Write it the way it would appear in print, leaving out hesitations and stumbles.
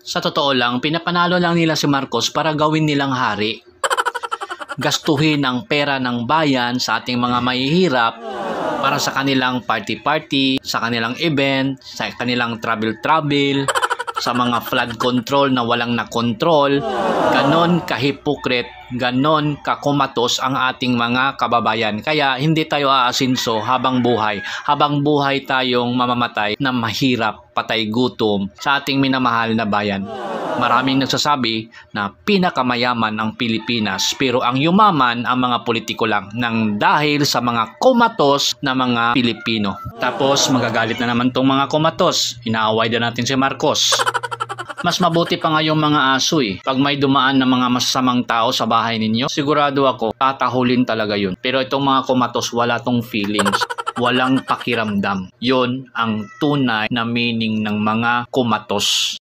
Sa totoo lang, pinapanalo lang nila si Marcos para gawin nilang hari. Gastuhin ang pera ng bayan sa ating mga mahihirap para sa kanilang party-party, sa kanilang event, sa kanilang travel-travel, sa mga flood control na walang nakontrol. Ganon kahipokrit, ganon kakumatos ang ating mga kababayan. Kaya hindi tayo aasinso habang buhay. Habang buhay tayong mamamatay na mahirap, patay gutom sa ating minamahal na bayan. Maraming nagsasabi na pinakamayaman ang Pilipinas, pero ang yumaman ang mga politiko lang nang dahil sa mga kumatos na mga Pilipino. Tapos magagalit na naman tong mga kumatos. Inaaway na natin si Marcos. Mas mabuti pa nga yung mga aso eh. Pag may dumaan na mga masasamang tao sa bahay ninyo, sigurado ako, tatahulin talaga yun. Pero itong mga kumatos, wala tong feelings. Walang pakiramdam. Yun ang tunay na meaning ng mga kumatos.